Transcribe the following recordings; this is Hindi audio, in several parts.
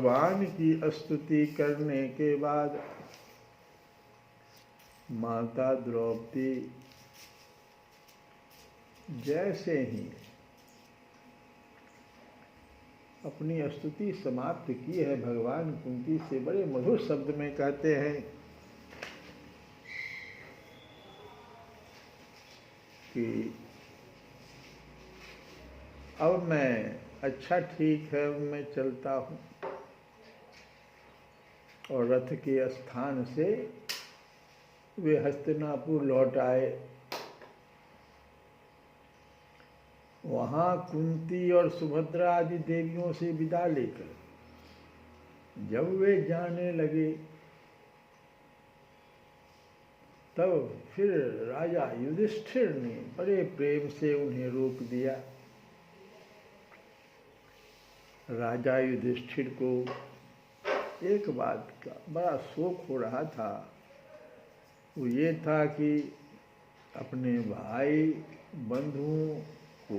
भगवान की स्तुति करने के बाद माता द्रौपदी जैसे ही अपनी स्तुति समाप्त की है, भगवान कुंती से बड़े मधुर शब्द में कहते हैं कि अब मैं अच्छा ठीक है, मैं चलता हूँ। और रथ के स्थान से वे हस्तिनापुर लौट आए। वहाँ कुंती और सुभद्रा आदि देवियों से विदा लेकर जब वे जाने लगे, तब फिर राजा युधिष्ठिर ने बड़े प्रेम से उन्हें रोक दिया। राजा युधिष्ठिर को एक बात का बड़ा शोक हो रहा था। वो ये था कि अपने भाई बंधुओं को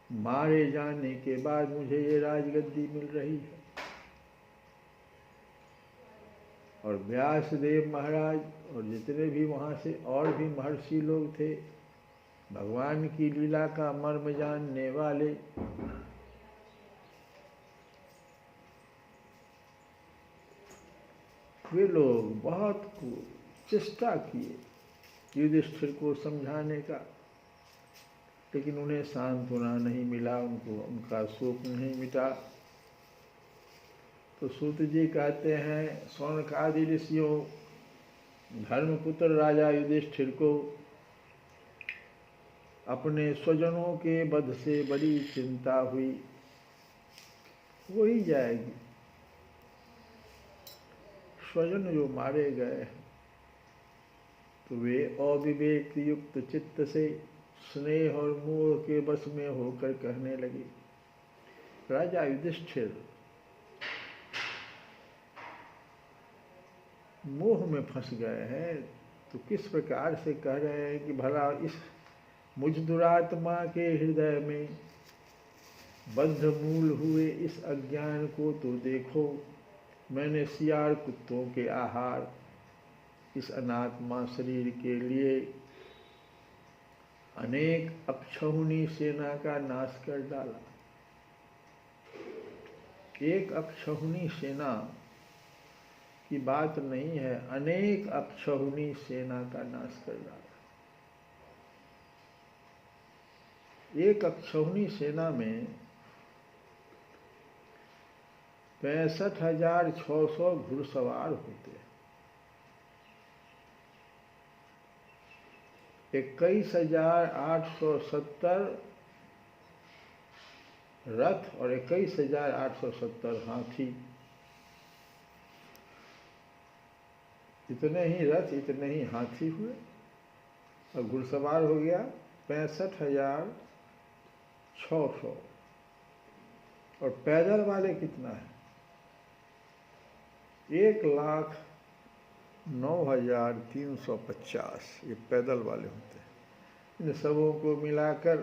मारे जाने के बाद मुझे ये राजगद्दी मिल रही है। और व्यासदेव महाराज और जितने भी वहाँ से और भी महर्षि लोग थे, भगवान की लीला का मर्म जानने वाले, वे लोग बहुत चेष्टा किए युधिष्ठिर को समझाने का, लेकिन उन्हें सांत्वना नहीं मिला, उनका शोक नहीं मिटा। तो सूत जी कहते हैं, शौनकादि ऋषियों धर्मपुत्र राजा युधिष्ठिर को अपने स्वजनों के वध से बड़ी चिंता हुई। हो ही जाएगी, स्वजन जो मारे गए तो वे अविवेक युक्त चित्त से स्नेह और मोह के वश में होकर कहने लगे, राजा युधिष्ठिर मोह में फंस गए हैं, तो किस प्रकार से कह रहे हैं कि भला इस मुझ दुरात्मा के हृदय में बद्ध मूल हुए इस अज्ञान को तो देखो। मैंने सियार कुत्तों के आहार इस अनात्मा शरीर के लिए अनेक अक्षौहिणी सेना का नाश कर डाला। एक अक्षौहिणी सेना की बात नहीं है, अनेक अक्षौहिणी सेना का नाश कर डाला। एक अक्षौहिणी सेना में 65,600 घुड़सवार होते हैं, 21,870 रथ और 21,870 हाथी। इतने ही रथ इतने ही हाथी हुए और घुड़सवार हो गया 65,600। और पैदल वाले कितना है? 1,09,350 ये पैदल वाले होते हैं। इन सबों को मिलाकर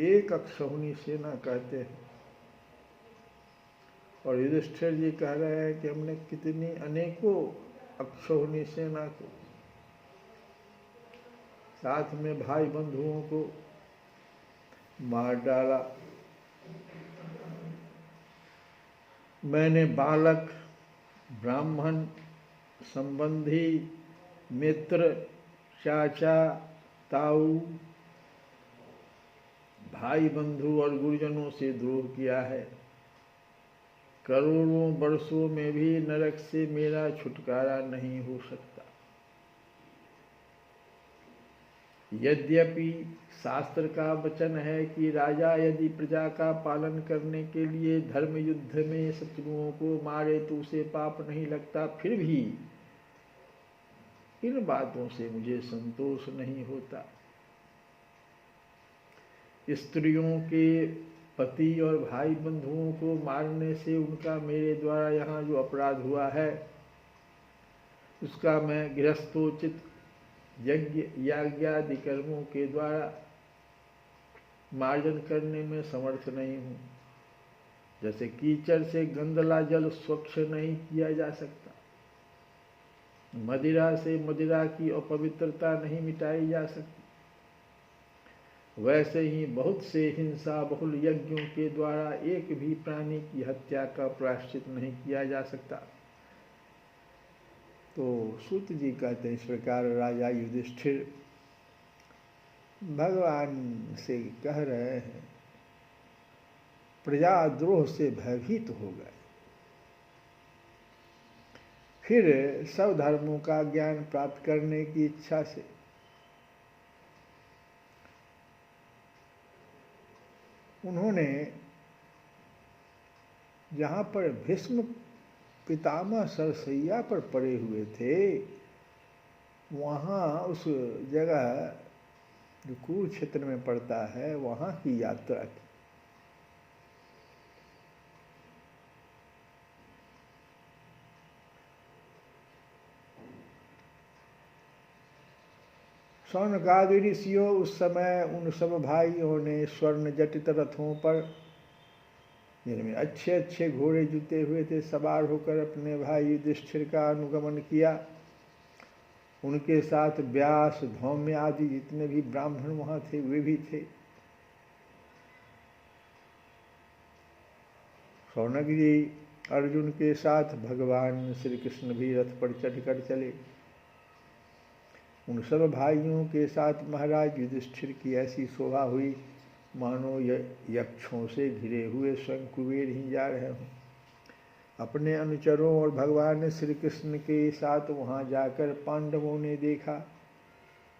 एक अक्षौहिणी सेना कहते हैं। और युधिष्ठिर जी कह रहे हैं कि हमने कितनी अनेकों अक्षौहिणी सेना को, साथ में भाई बंधुओं को मार डाला। मैंने बालक, ब्राह्मण, संबंधी, मित्र, चाचा, ताऊ, भाई बंधु और गुरुजनों से द्रोह किया है। करोड़ों वर्षों में भी नरक से मेरा छुटकारा नहीं हो सकता। यद्यपि शास्त्र का वचन है कि राजा यदि प्रजा का पालन करने के लिए धर्म युद्ध में शत्रुओं को मारे तो उसे पाप नहीं लगता, फिर भी इन बातों से मुझे संतोष नहीं होता। स्त्रियों के पति और भाई बंधुओं को मारने से उनका मेरे द्वारा यहाँ जो अपराध हुआ है, उसका मैं गृहस्थोचित यज्ञ याज्ञादि कर्मों के द्वारा मार्जन करने में समर्थ नहीं हूँ। जैसे कीचड़ से गंदला जल स्वच्छ नहीं किया जा सकता, मदिरा से मदिरा की अपवित्रता नहीं मिटाई जा सकती, वैसे ही बहुत से हिंसा बहुल यज्ञों के द्वारा एक भी प्राणी की हत्या का प्रायश्चित नहीं किया जा सकता। तो सूत जी कहते हैं इस प्रकार राजा युधिष्ठिर भगवान से कह रहे हैं, प्रजाद्रोह से भयभीत हो गए, फिर सब धर्मों का ज्ञान प्राप्त करने की इच्छा से उन्होंने जहाँ पर भीष्म पितामह सरसैया पर पड़े हुए थे, वहाँ उस जगह जो कुरुक्षेत्र में पड़ता है वहाँ की यात्रा की। शौनकादि ऋषियों उस समय उन सब भाइयों ने स्वर्ण जटित रथों पर, जिनमें अच्छे अच्छे घोड़े जुते हुए थे, सवार होकर अपने भाई युधिष्ठिर का अनुगमन किया। उनके साथ व्यास, धौम्य आदि जितने भी ब्राह्मण वहाँ थे वे भी थे। शौनक जी अर्जुन के साथ भगवान श्री कृष्ण भी रथ पर चढ़कर चले। उन सब भाइयों के साथ महाराज युधिष्ठिर की ऐसी शोभा हुई मानो यक्षों से घिरे हुए स्वयं कुबेर ही जा रहे हों। अपने अनुचरों और भगवान श्री कृष्ण के साथ वहाँ जाकर पांडवों ने देखा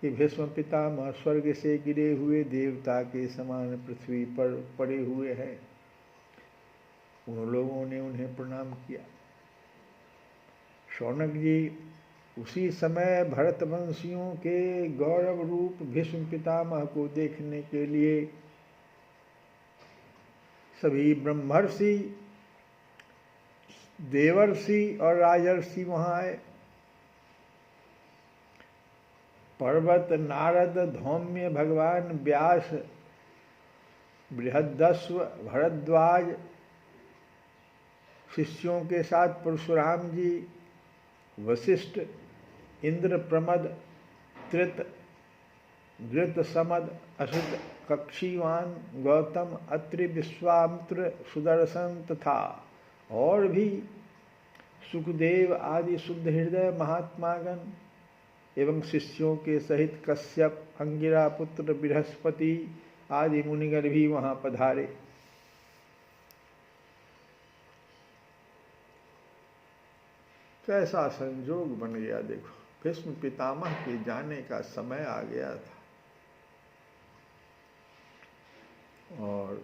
कि भीष्म पितामह स्वर्ग से गिरे हुए देवता के समान पृथ्वी पर पड़े हुए हैं। उन लोगों ने उन्हें प्रणाम किया। शौनक जी उसी समय भरतवंशियों के गौरव रूप भीष्म पितामह को देखने के लिए सभी ब्रह्मर्षि, देवर्षि और राजर्षि वहाँ आए। पर्वत, नारद, धौम्य, भगवान व्यास, बृहदस्व, भरद्वाज, शिष्यों के साथ परशुराम जी, वशिष्ठ, इंद्र, प्रमद, त्रित, धृत, समद, असित, कक्षीवान, गौतम, अत्रि, विश्वामित्र, सुदर्शन तथा और भी सुखदेव आदि शुद्ध हृदय महात्मागण एवं शिष्यों के सहित कश्यप, अंगिरा पुत्र बृहस्पति आदि मुनिगण भी वहाँ पधारे। कैसा संजोग बन गया देखो, भीष्म पितामह के जाने का समय आ गया था और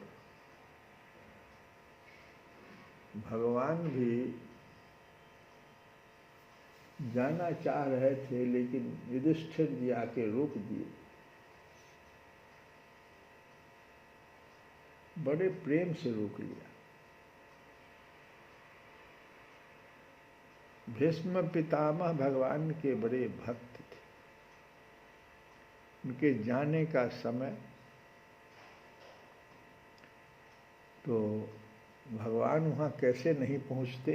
भगवान भी जाना चाह रहे थे, लेकिन युधिष्ठिर जी आके रोक दिए। बड़े प्रेम से रोक लिया। भीष्म पितामह भगवान के बड़े भक्त थे। उनके जाने का समय तो भगवान वहाँ कैसे नहीं पहुँचते,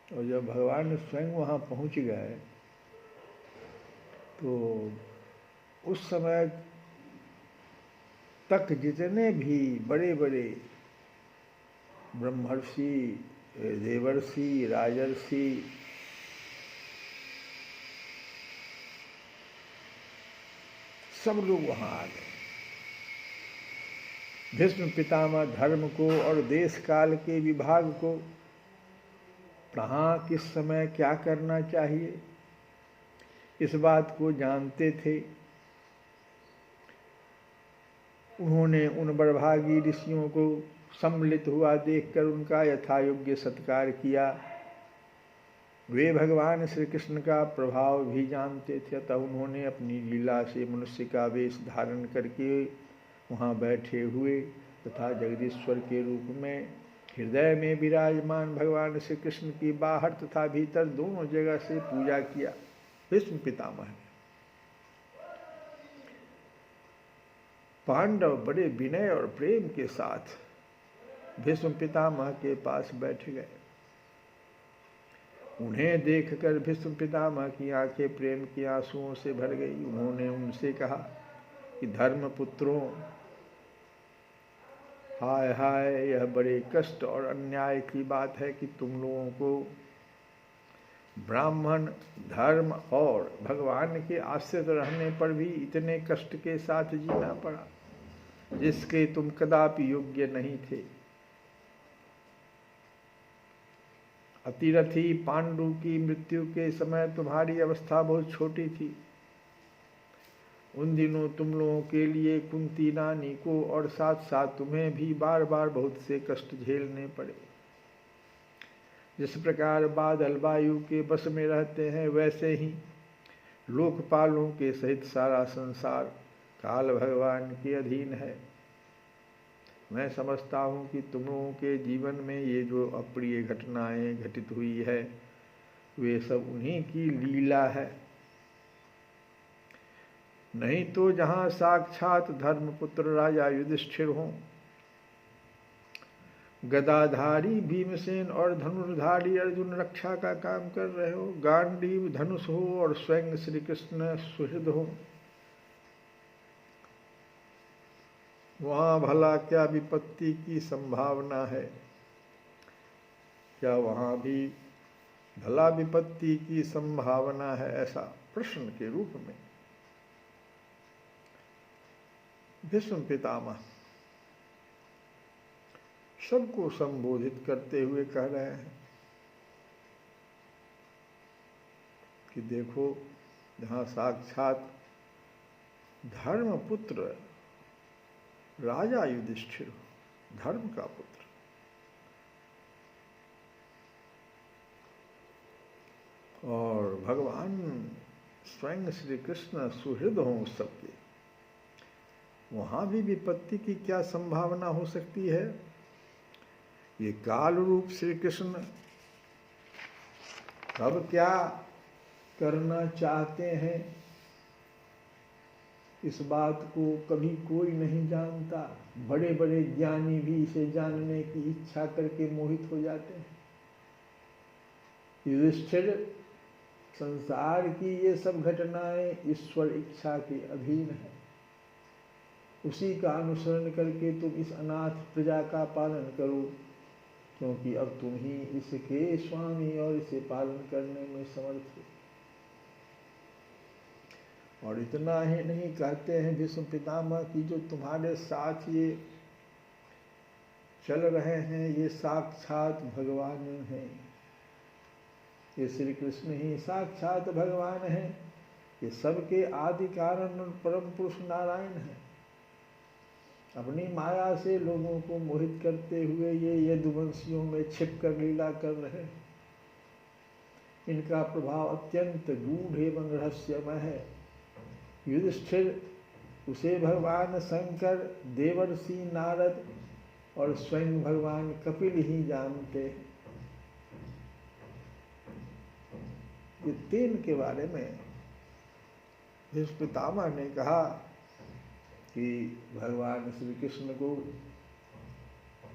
और जब भगवान स्वयं वहाँ पहुँच गए तो उस समय तक जितने भी बड़े बड़े ब्रह्मर्षि, देवर्षि, राजर्षि, सब लोग वहाँ आ गए। भीष्म पितामह धर्म को और देश काल के विभाग को, कहाँ किस समय क्या करना चाहिए, इस बात को जानते थे। उन्होंने उन बड़भागी ऋषियों को सम्मिलित हुआ देखकर उनका यथायोग्य सत्कार किया। वे भगवान श्री कृष्ण का प्रभाव भी जानते थे, अतः उन्होंने अपनी लीला से मनुष्य का वेश धारण करके वहाँ बैठे हुए तथा जगदीश्वर के रूप में हृदय में विराजमान भगवान श्री कृष्ण की बाहर तथा भीतर दोनों जगह से पूजा किया। भीष्म पितामह ने पांडव बड़े विनय और प्रेम के साथ भीष्म पितामह के पास बैठ गए। उन्हें देखकर भीष्म पितामह की आंखें प्रेम के आंसुओं से भर गई। उन्होंने उनसे कहा कि धर्मपुत्रों, हाय हाय, यह बड़े कष्ट और अन्याय की बात है कि तुम लोगों को ब्राह्मण, धर्म और भगवान के आश्रित रहने पर भी इतने कष्ट के साथ जीना पड़ा, जिसके तुम कदापि योग्य नहीं थे। अतिरथी पांडु की मृत्यु के समय तुम्हारी अवस्था बहुत छोटी थी। उन दिनों तुम लोगों के लिए कुंती रानी को और साथ साथ तुम्हें भी बार बार बहुत से कष्ट झेलने पड़े। जिस प्रकार बादल वायु के बस में रहते हैं, वैसे ही लोकपालों के सहित सारा संसार काल भगवान के अधीन है। मैं समझता हूँ कि तुम लोगों के जीवन में ये जो अप्रिय घटनाएं घटित हुई है, वे सब उन्हीं की लीला है। नहीं तो जहाँ साक्षात धर्मपुत्र राजा युधिष्ठिर हों, गदाधारी भीमसेन और धनुर्धारी अर्जुन रक्षा का काम कर रहे हो, गांडीव धनुष हो और स्वयं श्री कृष्ण सुहृद हो, वहाँ भला क्या विपत्ति की संभावना है? क्या वहाँ भी भला विपत्ति की संभावना है? ऐसा प्रश्न के रूप में भीष्म पितामह सबको संबोधित करते हुए कह रहे हैं कि देखो, जहाँ साक्षात धर्मपुत्र राजा युधिष्ठिर, धर्म का पुत्र, और भगवान स्वयं श्री कृष्ण सुहृद हों सबके, वहाँ भी विपत्ति की क्या संभावना हो सकती है? ये काल रूप श्री कृष्ण कब क्या करना चाहते हैं, इस बात को कभी कोई नहीं जानता। बड़े बड़े ज्ञानी भी इसे जानने की इच्छा करके मोहित हो जाते हैं। युधिष्ठिर, संसार की ये सब घटनाएं ईश्वर इच्छा के अधीन है। उसी का अनुसरण करके तुम इस अनाथ प्रजा का पालन करो, क्योंकि अब तुम ही इसके स्वामी और इसे पालन करने में समर्थ हो। और इतना ही नहीं, कहते हैं भीष्म पितामह कि जो तुम्हारे साथ ये चल रहे हैं, ये साक्षात भगवान हैं। ये श्री कृष्ण ही साक्षात भगवान हैं। ये सबके आदि कारण और परम पुरुष नारायण हैं। अपनी माया से लोगों को मोहित करते हुए ये यदुवंशियों में छिप कर लीला कर रहे हैं। इनका प्रभाव अत्यंत गूढ़ एवं रहस्यमय है। युधिष्ठिर, उसे भगवान शंकर, देवर्षि नारद और स्वयं भगवान कपिल ही जानते हैं। ये तीन के बारे में भीष्म पितामह ने कहा कि भगवान श्री कृष्ण को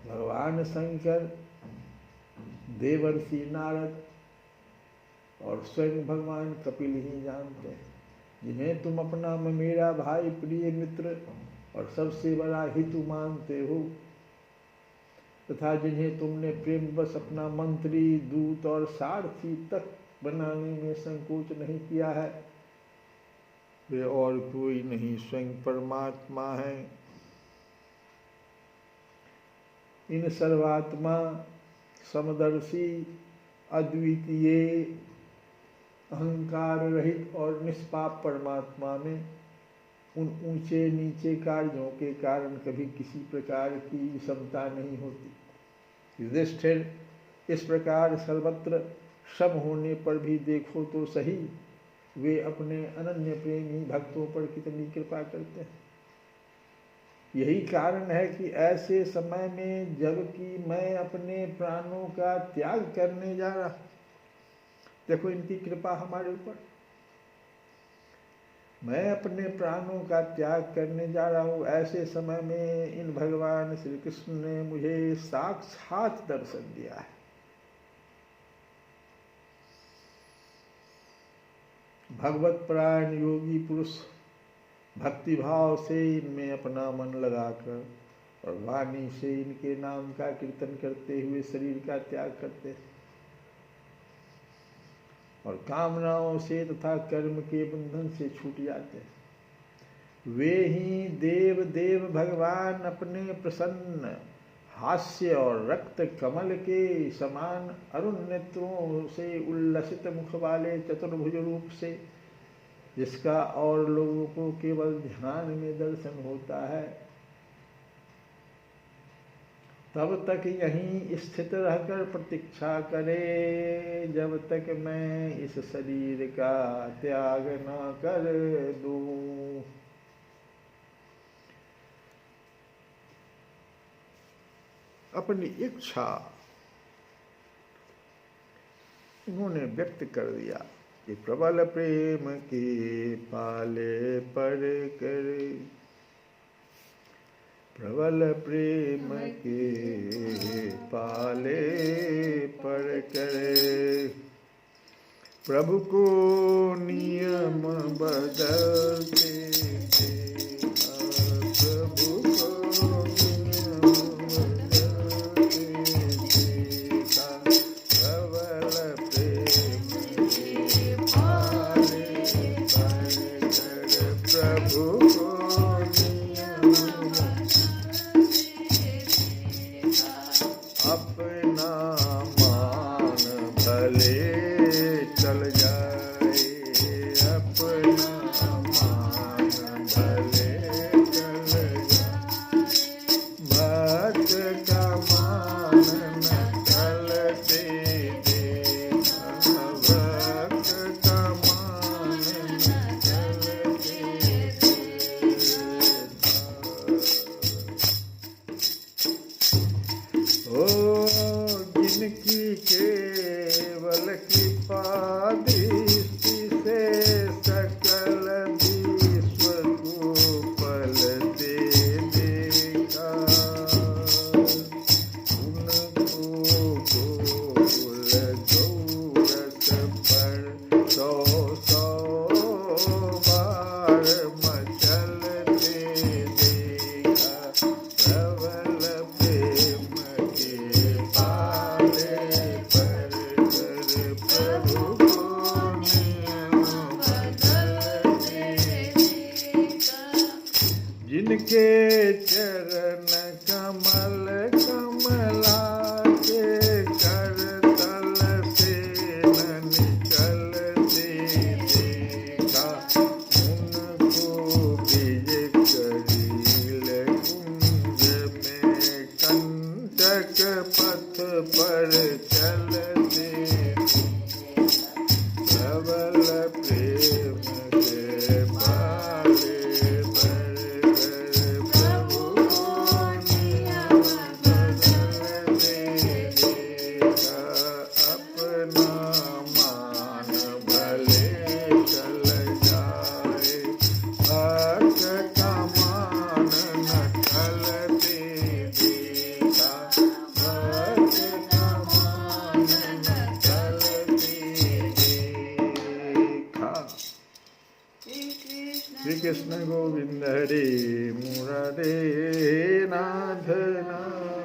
भगवान शंकर, देवर्षि नारद और स्वयं भगवान कपिल ही जानते हैं, जिन्हें तुम अपना मेरा भाई, प्रिय मित्र और सबसे बड़ा हितु मानते हो, तथा जिन्हें तुमने प्रेम बस अपना मंत्री, दूत और सारथी तक बनाने में संकोच नहीं किया है, वे और कोई नहीं, स्वयं परमात्मा है। इन सर्वात्मा, समदर्शी, अद्वितीय, अहंकार रहित और निष्पाप परमात्मा में उन ऊंचे नीचे कार्यों के कारण कभी किसी प्रकार की विषमता नहीं होती। युधिष्ठिर, इस प्रकार सर्वत्र सम होने पर भी देखो तो सही, वे अपने अनन्य प्रेमी भक्तों पर कितनी कृपा करते हैं। यही कारण है कि ऐसे समय में, जबकि मैं अपने प्राणों का त्याग करने जा रहा, देखो इनकी कृपा हमारे ऊपर। मैं अपने प्राणों का त्याग करने जा रहा हूँ। ऐसे समय में इन भगवान श्री कृष्ण ने मुझे साक्षात दर्शन दिया है। भगवत परायण योगी पुरुष भक्ति भाव से इनमें अपना मन लगाकर और वाणी से इनके नाम का कीर्तन करते हुए शरीर का त्याग करते हैं और कामनाओं से तथा कर्म के बंधन से छूट जाते हैं। वे ही देव देव भगवान अपने प्रसन्न हास्य और रक्त कमल के समान अरुण नेत्रों से उल्लसित मुख वाले चतुर्भुज रूप से, जिसका और लोगों को केवल ध्यान में दर्शन होता है, तब तक यहीं स्थित रहकर प्रतीक्षा करे जब तक मैं इस शरीर का त्याग न कर दूं। अपनी इच्छा इन्होंने व्यक्त कर दिया कि प्रबल प्रेम के पाले पर कर, प्रबल प्रेम के पाले पर करे, प्रभु को नियम बदलते देखा, प्रभु को नियम बदलते देखा, प्रबल प्रेम के पाले पर कर, प्रभु को अपना मान भले चल जाए, अपना मान भले चल जाए, भक्त का मान न चलते देखा, भक्त का मान न चलते ओ जिनकी केवल कृपा दृष्टि से सकल विश्व को पलटे देखा, उनको गोकुल गौरस पर 100 बार मचलते देखा, प्रबल प्रेम के पाले पर कर, प्रभु को नियम बदलते देखा, जिनके चरण कमल कमला के करतल से न निकलते देखा, उनको विजय करील कुंज में कंटक पथ पर चलते प्रबल प्रेम के पाले पर कर, प्रभु को नियम बदलते देखा, अपना मान भले चल जाए, भक्त का मान न चलते देखा, भक्त का मान न चलते देखा। श्री कृष्ण गोविंद हरे मुरारे नाथ नाथ।